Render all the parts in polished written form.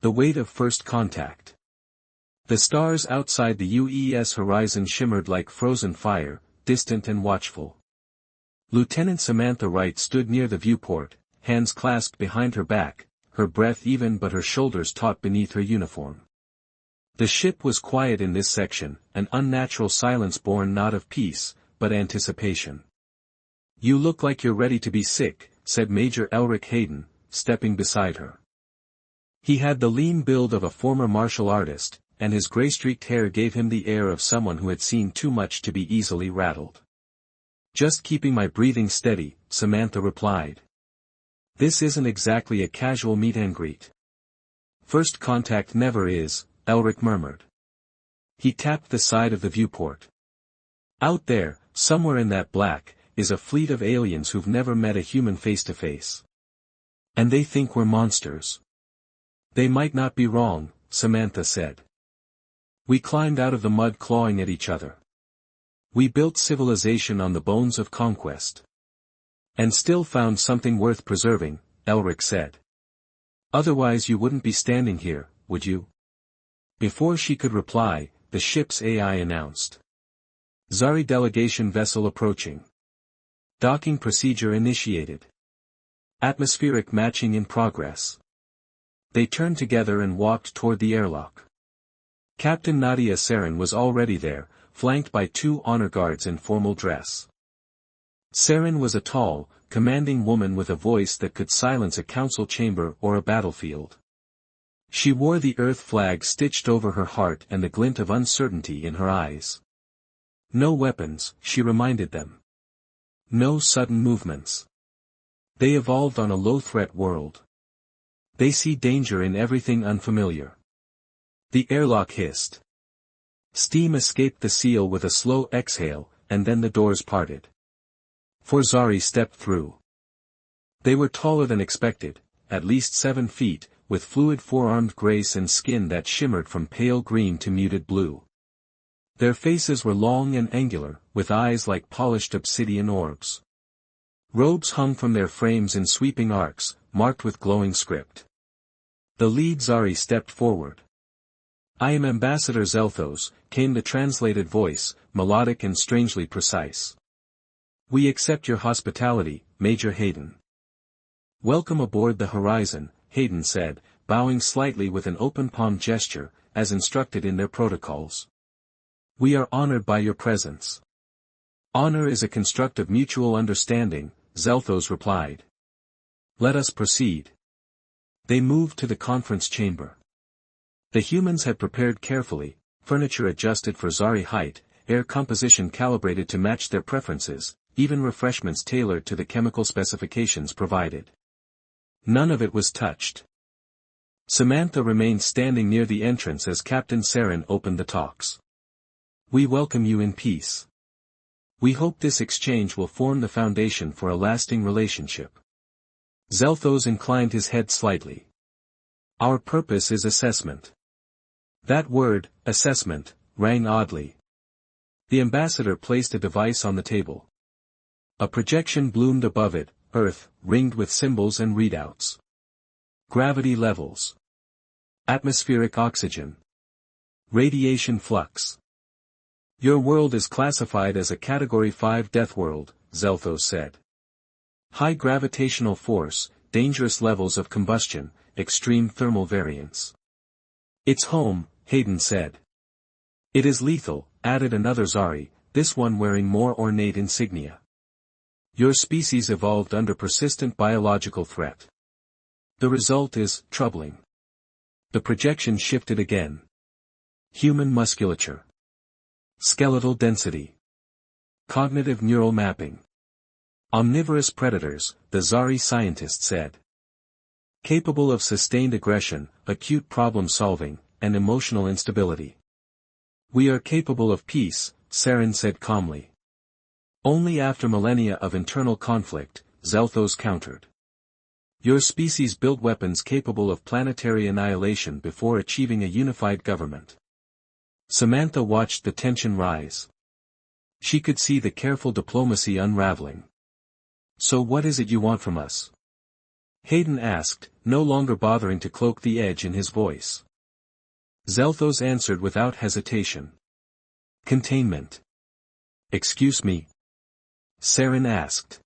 The weight of first contact. The stars outside the UES horizon shimmered like frozen fire, distant and watchful. Lieutenant Samantha Wright stood near the viewport, hands clasped behind her back, her breath even but her shoulders taut beneath her uniform. The ship was quiet in this section, an unnatural silence born not of peace, but anticipation. "You look like you're ready to be sick," said Major Elric Hayden, stepping beside her. He had the lean build of a former martial artist, and his gray-streaked hair gave him the air of someone who had seen too much to be easily rattled. "Just keeping my breathing steady," Samantha replied. "This isn't exactly a casual meet and greet." "First contact never is," Elric murmured. He tapped the side of the viewport. "Out there, somewhere in that black, is a fleet of aliens who've never met a human face to face. And they think we're monsters." "They might not be wrong," Samantha said. "We climbed out of the mud clawing at each other. We built civilization on the bones of conquest. And still found something worth preserving," Elric said. "Otherwise you wouldn't be standing here, would you?" Before she could reply, the ship's AI announced. "Zari delegation vessel approaching. Docking procedure initiated. Atmospheric matching in progress." They turned together and walked toward the airlock. Captain Nadia Saren was already there, flanked by 2 honor guards in formal dress. Saren was a tall, commanding woman with a voice that could silence a council chamber or a battlefield. She wore the Earth flag stitched over her heart and the glint of uncertainty in her eyes. "No weapons," she reminded them. "No sudden movements. They evolved on a low-threat world. They see danger in everything unfamiliar." The airlock hissed. Steam escaped the seal with a slow exhale, and then the doors parted. 4 Zari stepped through. They were taller than expected, at least 7 feet, with fluid forearmed grace and skin that shimmered from pale green to muted blue. Their faces were long and angular, with eyes like polished obsidian orbs. Robes hung from their frames in sweeping arcs, marked with glowing script. The lead Zari stepped forward. "I am Ambassador Zelthos," came the translated voice, melodic and strangely precise. "We accept your hospitality, Major Hayden." "Welcome aboard the Horizon," Hayden said, bowing slightly with an open palm gesture, as instructed in their protocols. "We are honored by your presence." "Honor is a construct of mutual understanding," Zelthos replied. "Let us proceed." They moved to the conference chamber. The humans had prepared carefully, furniture adjusted for Zari height, air composition calibrated to match their preferences, even refreshments tailored to the chemical specifications provided. None of it was touched. Samantha remained standing near the entrance as Captain Saren opened the talks. "We welcome you in peace. We hope this exchange will form the foundation for a lasting relationship." Zelthos inclined his head slightly. "Our purpose is assessment." That word, assessment, rang oddly. The ambassador placed a device on the table. A projection bloomed above it, Earth, ringed with symbols and readouts. Gravity levels. Atmospheric oxygen. Radiation flux. "Your world is classified as a Category 5 death world," Zelthos said. "High gravitational force, dangerous levels of combustion, extreme thermal variance." "It's home," Hayden said. "It is lethal," added another Zari, this one wearing more ornate insignia. "Your species evolved under persistent biological threat. The result is troubling." The projection shifted again. Human musculature. Skeletal density. Cognitive neural mapping. Omnivorous predators, the Zari scientist said. Capable of sustained aggression, acute problem-solving, and emotional instability. "We are capable of peace," Saren said calmly. "Only after millennia of internal conflict," Zelthos countered. "Your species built weapons capable of planetary annihilation before achieving a unified government." Samantha watched the tension rise. She could see the careful diplomacy unraveling. "So what is it you want from us?" Hayden asked, no longer bothering to cloak the edge in his voice. Zelthos answered without hesitation. Containment. Excuse me? Saren asked.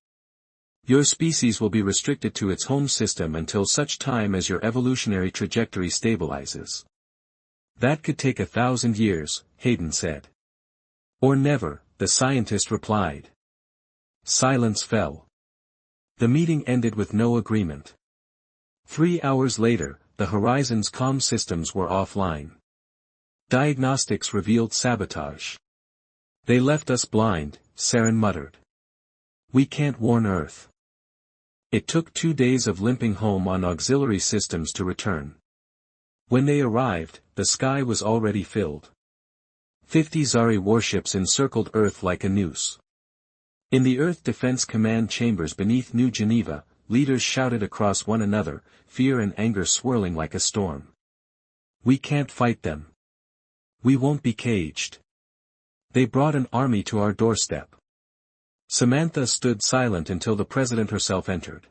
Your species will be restricted to its home system until such time as your evolutionary trajectory stabilizes. That could take 1,000 years, Hayden said. Or never, the scientist replied. Silence fell. The meeting ended with no agreement. 3 hours later, the Horizon's comm systems were offline. Diagnostics revealed sabotage. They left us blind, Saren muttered. We can't warn Earth. It took 2 days of limping home on auxiliary systems to return. When they arrived, the sky was already filled. 50 Zari warships encircled Earth like a noose. In the Earth Defense Command chambers beneath New Geneva, leaders shouted across one another, fear and anger swirling like a storm. We can't fight them. We won't be caged. They brought an army to our doorstep. Samantha stood silent until the president herself entered.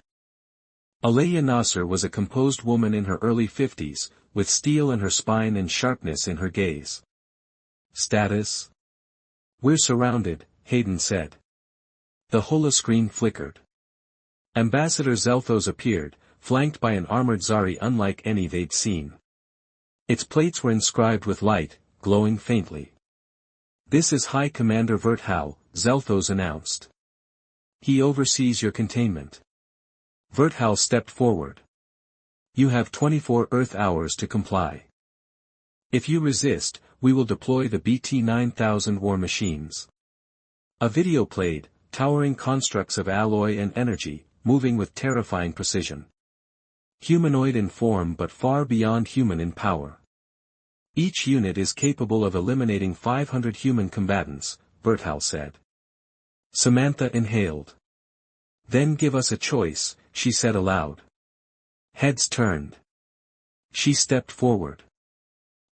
Alaya Nasser was a composed woman in her early 50s, with steel in her spine and sharpness in her gaze. Status? We're surrounded, Hayden said. The holoscreen flickered. Ambassador Zelthos appeared, flanked by an armored Zari unlike any they'd seen. Its plates were inscribed with light, glowing faintly. This is High Commander Verthal, Zelthos announced. He oversees your containment. Verthal stepped forward. You have 24 Earth hours to comply. If you resist, we will deploy the BT-9000 war machines. A video played, towering constructs of alloy and energy, moving with terrifying precision. Humanoid in form but far beyond human in power. Each unit is capable of eliminating 500 human combatants, Verthal said. Samantha inhaled. Then give us a choice, she said aloud. Heads turned. She stepped forward.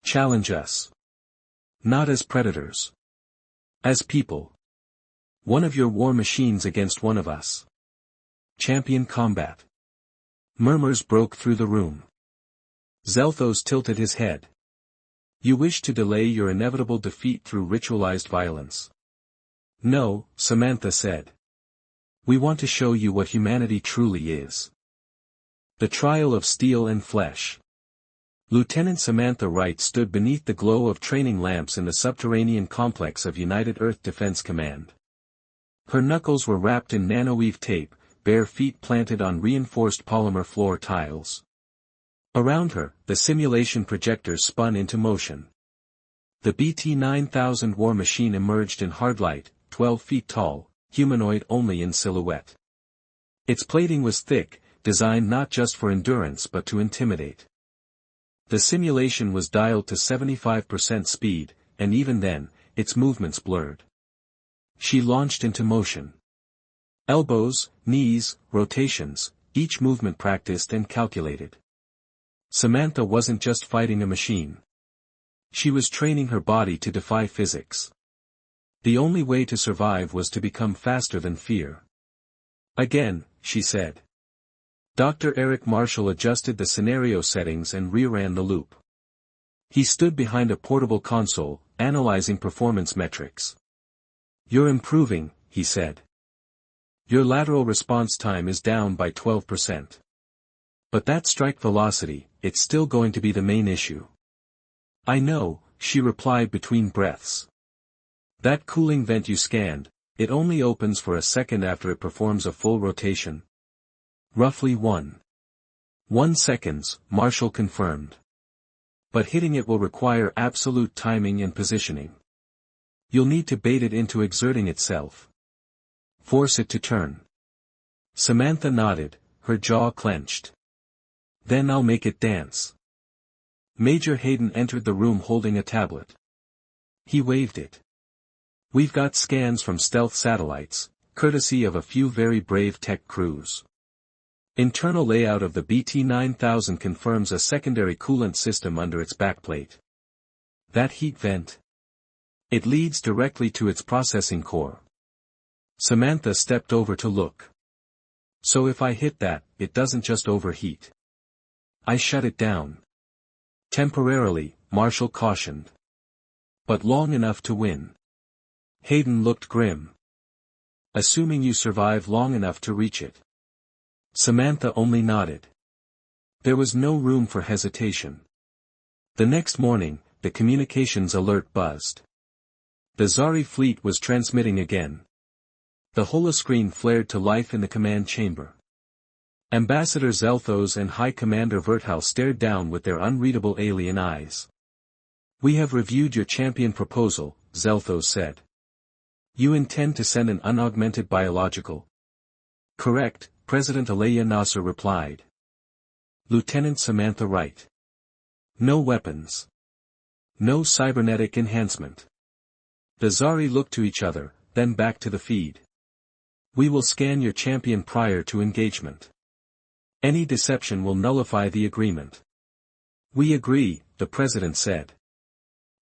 Challenge us. Not as predators. As people. One of your war machines against one of us. Champion combat. Murmurs broke through the room. Zelthos tilted his head. You wish to delay your inevitable defeat through ritualized violence. No, Samantha said. We want to show you what humanity truly is. The trial of steel and flesh. Lieutenant Samantha Wright stood beneath the glow of training lamps in the subterranean complex of United Earth Defense Command. Her knuckles were wrapped in nanoweave tape, bare feet planted on reinforced polymer floor tiles. Around her, the simulation projectors spun into motion. The BT-9000 war machine emerged in hard light, 12 feet tall, humanoid only in silhouette. Its plating was thick, designed not just for endurance but to intimidate. The simulation was dialed to 75% speed, and even then, its movements blurred. She launched into motion. Elbows, knees, rotations, each movement practiced and calculated. Samantha wasn't just fighting a machine. She was training her body to defy physics. The only way to survive was to become faster than fear. Again, she said. Dr. Eric Marshall adjusted the scenario settings and reran the loop. He stood behind a portable console, analyzing performance metrics. You're improving, he said. Your lateral response time is down by 12%. But that strike velocity, it's still going to be the main issue. I know, she replied between breaths. That cooling vent you scanned, it only opens for a second after it performs a full rotation. Roughly 1 seconds, Marshall confirmed. But hitting it will require absolute timing and positioning. You'll need to bait it into exerting itself. Force it to turn. Samantha nodded, her jaw clenched. Then I'll make it dance. Major Hayden entered the room holding a tablet. He waved it. We've got scans from stealth satellites, courtesy of a few very brave tech crews. Internal layout of the BT-9000 confirms a secondary coolant system under its backplate. That heat vent. It leads directly to its processing core. Samantha stepped over to look. So if I hit that, it doesn't just overheat. I shut it down. Temporarily, Marshall cautioned. But long enough to win. Hayden looked grim. Assuming you survive long enough to reach it. Samantha only nodded. There was no room for hesitation. The next morning, the communications alert buzzed. The Zari fleet was transmitting again. The holoscreen flared to life in the command chamber. Ambassador Zelthos and High Commander Verthal stared down with their unreadable alien eyes. We have reviewed your champion proposal, Zelthos said. You intend to send an unaugmented biological? Correct, President Alaya Nasser replied. Lieutenant Samantha Wright. No weapons. No cybernetic enhancement. The Zari looked to each other, then back to the feed. We will scan your champion prior to engagement. Any deception will nullify the agreement. We agree, the President said.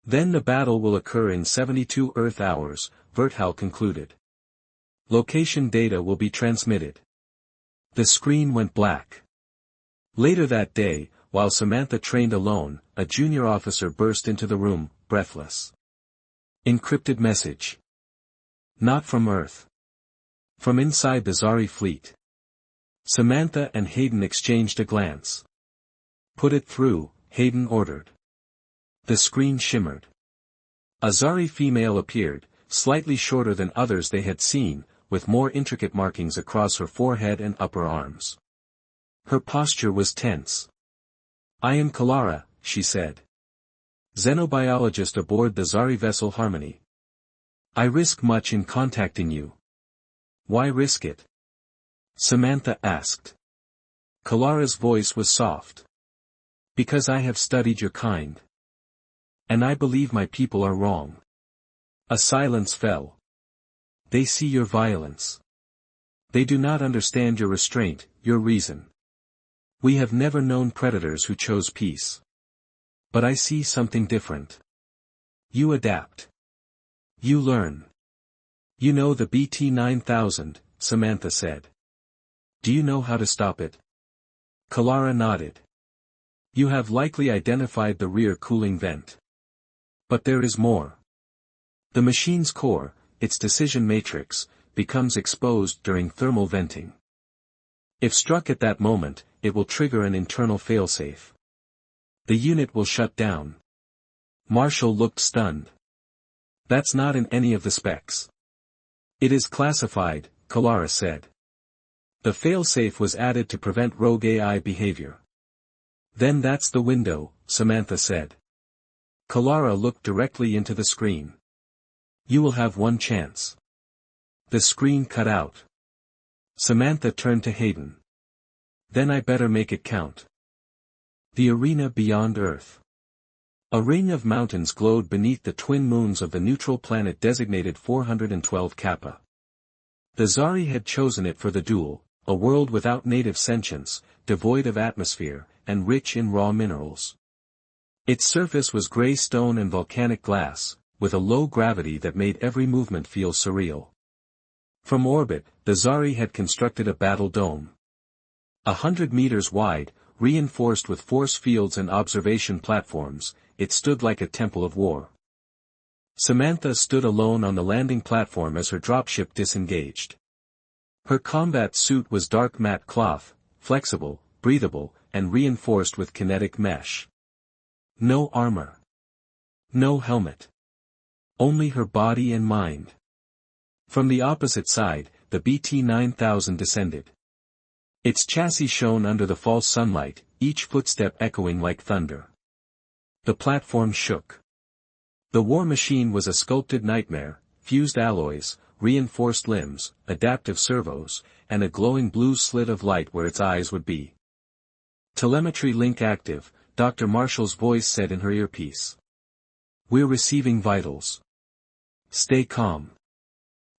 Then the battle will occur in 72 Earth hours, Verthal concluded. Location data will be transmitted. The screen went black. Later that day, while Samantha trained alone, a junior officer burst into the room, breathless. Encrypted message. Not from Earth. From inside the Zari fleet. Samantha and Hayden exchanged a glance. Put it through, Hayden ordered. The screen shimmered. A Zari female appeared, slightly shorter than others they had seen, with more intricate markings across her forehead and upper arms. Her posture was tense. I am Kalara, she said. Xenobiologist aboard the Zari vessel Harmony. I risk much in contacting you. Why risk it? Samantha asked. Kalara's voice was soft. Because I have studied your kind. And I believe my people are wrong. A silence fell. They see your violence. They do not understand your restraint, your reason. We have never known predators who chose peace. But I see something different. You adapt. You learn. You know the BT-9000, Samantha said. Do you know how to stop it? Kalara nodded. You have likely identified the rear cooling vent. But there is more. The machine's core, its decision matrix, becomes exposed during thermal venting. If struck at that moment, it will trigger an internal failsafe. The unit will shut down. Marshall looked stunned. That's not in any of the specs. It is classified, Kalara said. The failsafe was added to prevent rogue AI behavior. Then that's the window, Samantha said. Kalara looked directly into the screen. You will have one chance. The screen cut out. Samantha turned to Hayden. Then I better make it count. The arena beyond Earth. A ring of mountains glowed beneath the twin moons of the neutral planet designated 412 Kappa. The Zari had chosen it for the duel, a world without native sentience, devoid of atmosphere, and rich in raw minerals. Its surface was gray stone and volcanic glass, with a low gravity that made every movement feel surreal. From orbit, the Zari had constructed a battle dome. 100 meters wide, reinforced with force fields and observation platforms, it stood like a temple of war. Samantha stood alone on the landing platform as her dropship disengaged. Her combat suit was dark matte cloth, flexible, breathable, and reinforced with kinetic mesh. No armor. No helmet. Only her body and mind. From the opposite side, the BT-9000 descended. Its chassis shone under the false sunlight, each footstep echoing like thunder. The platform shook. The war machine was a sculpted nightmare, fused alloys, reinforced limbs, adaptive servos, and a glowing blue slit of light where its eyes would be. Telemetry link active, Dr. Marshall's voice said in her earpiece. We're receiving vitals. Stay calm.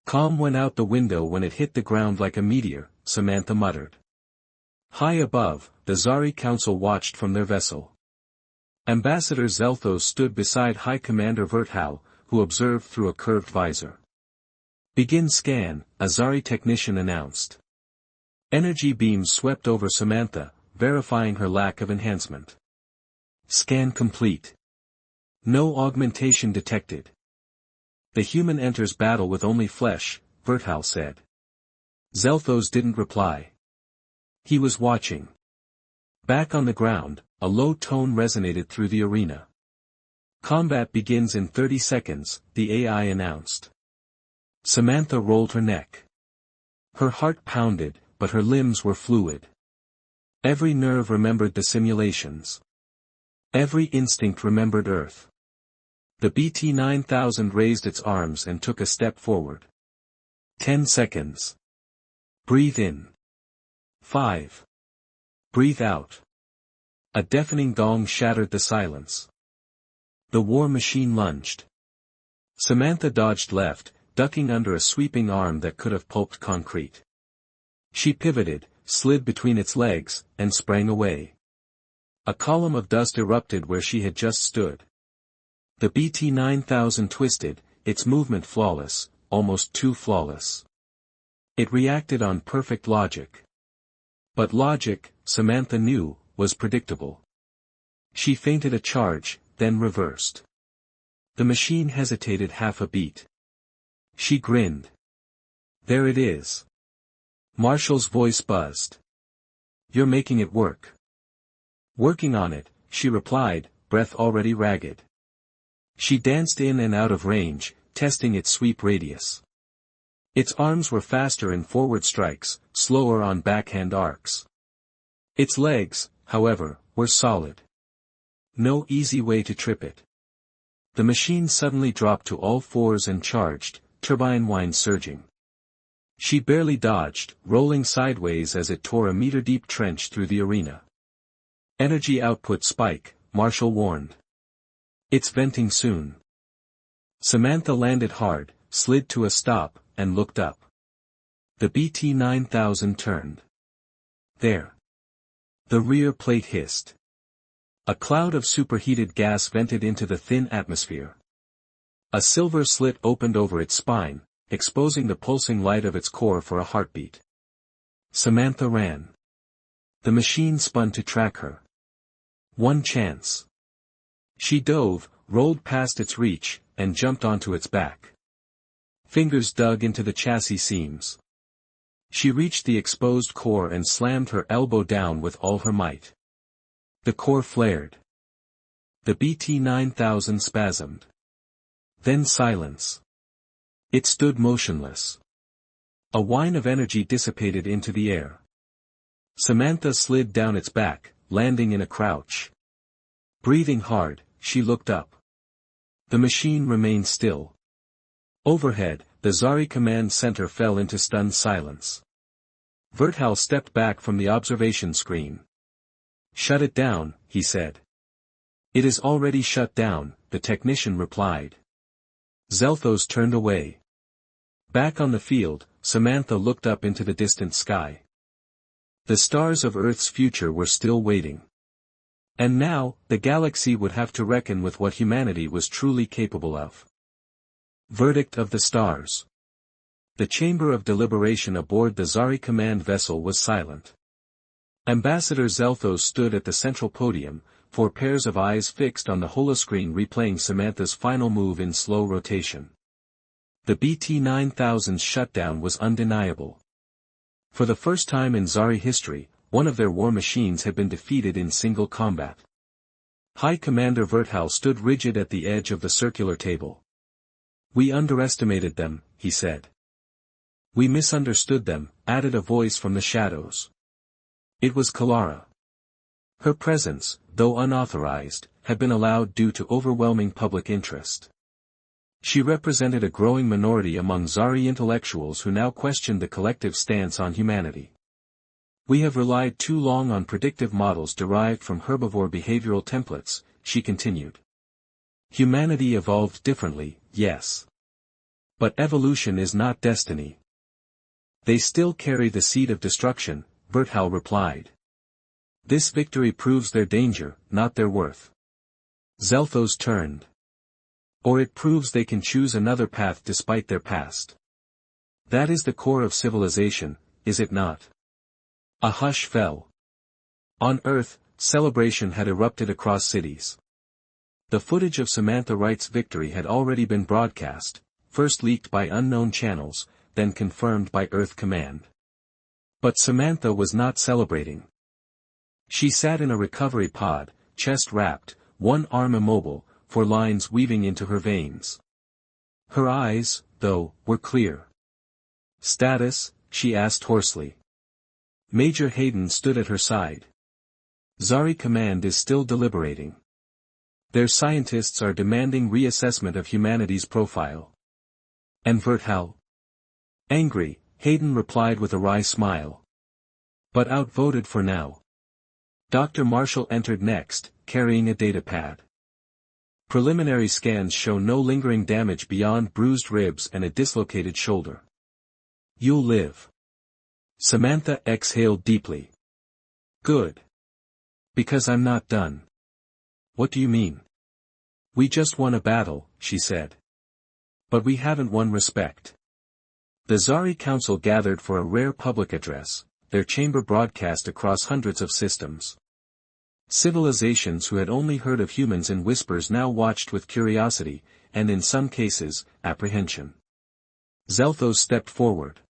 Calm went out the window when it hit the ground like a meteor, Samantha muttered. High above, the Zari Council watched from their vessel. Ambassador Zelthos stood beside High Commander Verthal, who observed through a curved visor. Begin scan, a Zari technician announced. Energy beams swept over Samantha, verifying her lack of enhancement. Scan complete. No augmentation detected. The human enters battle with only flesh, Verthal said. Zelthos didn't reply. He was watching. Back on the ground, a low tone resonated through the arena. Combat begins in 30 seconds, the AI announced. Samantha rolled her neck. Her heart pounded, but her limbs were fluid. Every nerve remembered the simulations. Every instinct remembered Earth. The BT-9000 raised its arms and took a step forward. 10 seconds. Breathe in. 5. Breathe out. A deafening gong shattered the silence. The war machine lunged. Samantha dodged left, ducking under a sweeping arm that could have pulped concrete. She pivoted, slid between its legs, and sprang away. A column of dust erupted where she had just stood. The BT-9000 twisted, its movement flawless, almost too flawless. It reacted on perfect logic. But logic, Samantha knew, was predictable. She feinted a charge, then reversed. The machine hesitated half a beat. She grinned. There it is. Marshall's voice buzzed. You're making it work. Working on it, she replied, breath already ragged. She danced in and out of range, testing its sweep radius. Its arms were faster in forward strikes, slower on backhand arcs. Its legs, however, were solid. No easy way to trip it. The machine suddenly dropped to all fours and charged, turbine whine surging. She barely dodged, rolling sideways as it tore a meter-deep trench through the arena. Energy output spike, Marshall warned. It's venting soon. Samantha landed hard, slid to a stop, and looked up. The BT-9000 turned. There. The rear plate hissed. A cloud of superheated gas vented into the thin atmosphere. A silver slit opened over its spine, exposing the pulsing light of its core for a heartbeat. Samantha ran. The machine spun to track her. One chance. She dove, rolled past its reach, and jumped onto its back. Fingers dug into the chassis seams. She reached the exposed core and slammed her elbow down with all her might. The core flared. The BT-9000 spasmed. Then silence. It stood motionless. A whine of energy dissipated into the air. Samantha slid down its back, landing in a crouch. Breathing hard, she looked up. The machine remained still. Overhead, the Zari command center fell into stunned silence. Verthal stepped back from the observation screen. Shut it down, he said. It is already shut down, the technician replied. Zelthos turned away. Back on the field, Samantha looked up into the distant sky. The stars of Earth's future were still waiting. And now, the galaxy would have to reckon with what humanity was truly capable of. Verdict of the stars. The chamber of deliberation aboard the Zari command vessel was silent. Ambassador Zelthos stood at the central podium, 4 pairs of eyes fixed on the holoscreen replaying Samantha's final move in slow rotation. The BT-9000's shutdown was undeniable. For the first time in Zari history, one of their war machines had been defeated in single combat. High Commander Verthal stood rigid at the edge of the circular table. We underestimated them, he said. We misunderstood them, added a voice from the shadows. It was Kalara. Her presence, though unauthorized, had been allowed due to overwhelming public interest. She represented a growing minority among Zari intellectuals who now questioned the collective stance on humanity. We have relied too long on predictive models derived from herbivore behavioral templates, she continued. Humanity evolved differently, yes. But evolution is not destiny. They still carry the seed of destruction, Verthal replied. This victory proves their danger, not their worth. Zelthos turned. Or it proves they can choose another path despite their past. That is the core of civilization, is it not? A hush fell. On Earth, celebration had erupted across cities. The footage of Samantha Wright's victory had already been broadcast, first leaked by unknown channels, then confirmed by Earth Command. But Samantha was not celebrating. She sat in a recovery pod, chest wrapped, one arm immobile, for lines weaving into her veins. Her eyes, though, were clear. "Status?" she asked hoarsely. Major Hayden stood at her side. "Zari Command is still deliberating. Their scientists are demanding reassessment of humanity's profile." "And Verthal?" "Angry," Hayden replied with a wry smile. "But outvoted for now." Dr. Marshall entered next, carrying a datapad. Preliminary scans show no lingering damage beyond bruised ribs and a dislocated shoulder. "You'll live." Samantha exhaled deeply. "Good. Because I'm not done." "What do you mean?" "We just won a battle," she said. "But we haven't won respect." The Zari Council gathered for a rare public address, their chamber broadcast across hundreds of systems. Civilizations who had only heard of humans in whispers now watched with curiosity, and in some cases, apprehension. Zelthos stepped forward.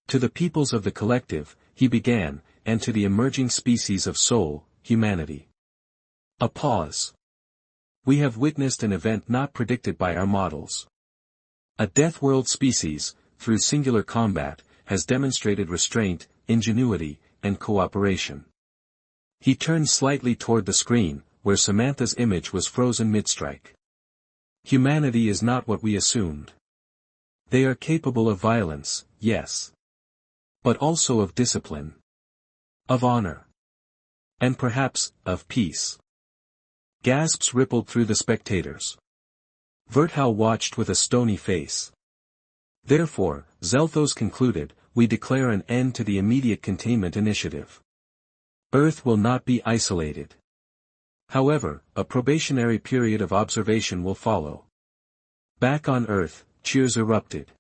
"To the peoples of the collective," he began, "and to the emerging species of soul, humanity." A pause. "We have witnessed an event not predicted by our models. A Deathworld species, through singular combat, has demonstrated restraint, ingenuity, and cooperation." He turned slightly toward the screen, where Samantha's image was frozen mid-strike. "Humanity is not what we assumed. They are capable of violence, yes. But also of discipline. Of honor. And perhaps, of peace." Gasps rippled through the spectators. Verthal watched with a stony face. "Therefore," Zelthos concluded, "we declare an end to the immediate containment initiative. Earth will not be isolated. However, a probationary period of observation will follow." Back on Earth, cheers erupted.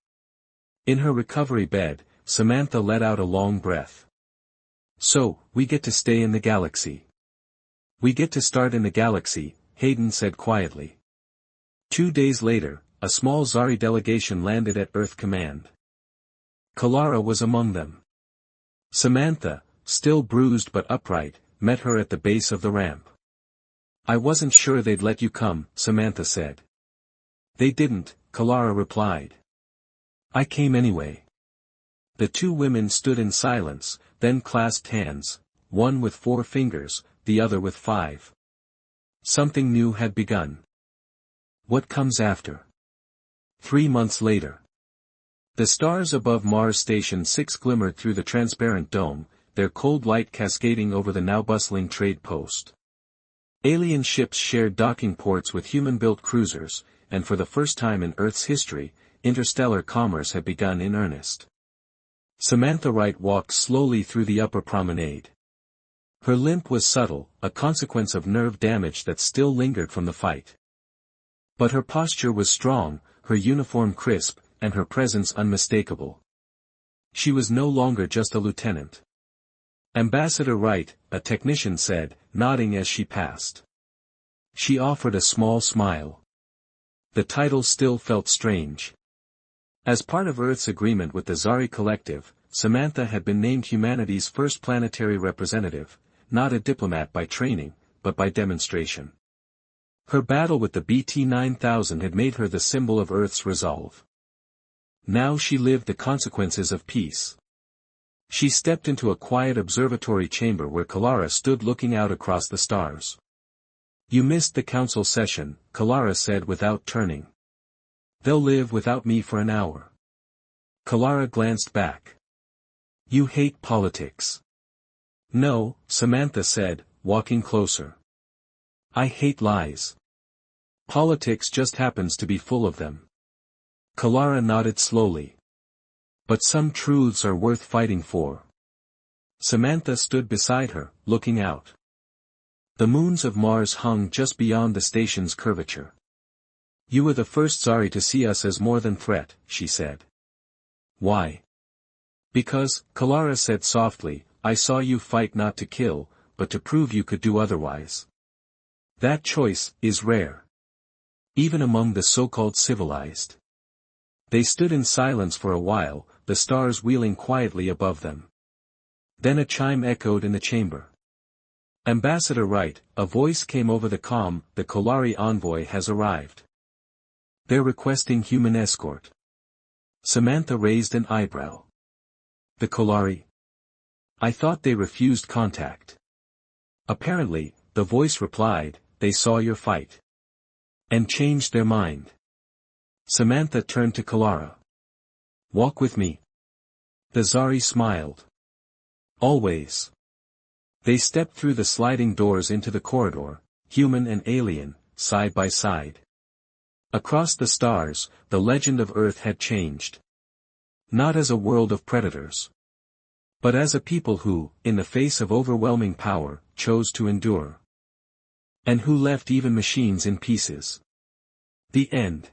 In her recovery bed, Samantha let out a long breath. "So, we get to stay in the galaxy. We get to start in the galaxy," Hayden said quietly. 2 days later, a small Zari delegation landed at Earth Command. Kalara was among them. Samantha, still bruised but upright, met her at the base of the ramp. "I wasn't sure they'd let you come," Samantha said. "They didn't," Kalara replied. "I came anyway." The two women stood in silence, then clasped hands, one with 4 fingers, the other with 5. Something new had begun. What comes after? 3 months later. The stars above Mars Station 6 glimmered through the transparent dome, their cold light cascading over the now bustling trade post. Alien ships shared docking ports with human-built cruisers, and for the first time in Earth's history, interstellar commerce had begun in earnest. Samantha Wright walked slowly through the upper promenade. Her limp was subtle, a consequence of nerve damage that still lingered from the fight. But her posture was strong, her uniform crisp, and her presence unmistakable. She was no longer just a lieutenant. "Ambassador Wright," a technician said, nodding as she passed. She offered a small smile. The title still felt strange. As part of Earth's agreement with the Zari Collective, Samantha had been named humanity's first planetary representative, not a diplomat by training, but by demonstration. Her battle with the BT-9000 had made her the symbol of Earth's resolve. Now she lived the consequences of peace. She stepped into a quiet observatory chamber where Kalara stood looking out across the stars. "You missed the council session," Kalara said without turning. "They'll live without me for an hour." Kalara glanced back. "You hate politics." "No," Samantha said, walking closer. "I hate lies. Politics just happens to be full of them." Kalara nodded slowly. "But some truths are worth fighting for." Samantha stood beside her, looking out. The moons of Mars hung just beyond the station's curvature. "You were the first Zari to see us as more than threat," she said. "Why?" "Because," Kalara said softly, "I saw you fight not to kill, but to prove you could do otherwise. That choice is rare. Even among the so-called civilized. They stood in silence for a while, the stars wheeling quietly above them. Then a chime echoed in the chamber. Ambassador Wright, a voice came over the comm, the Kolari envoy has arrived. They're requesting human escort. Samantha raised an eyebrow. The Kolari? I thought they refused contact. Apparently, the voice replied, they saw your fight. And changed their mind. Samantha turned to Kalara. Walk with me. The Zari smiled. Always. They stepped through the sliding doors into the corridor, human and alien, side by side. Across the stars, the legend of Earth had changed. Not as a world of predators. But as a people who, in the face of overwhelming power, chose to endure. And who left even machines in pieces. The end.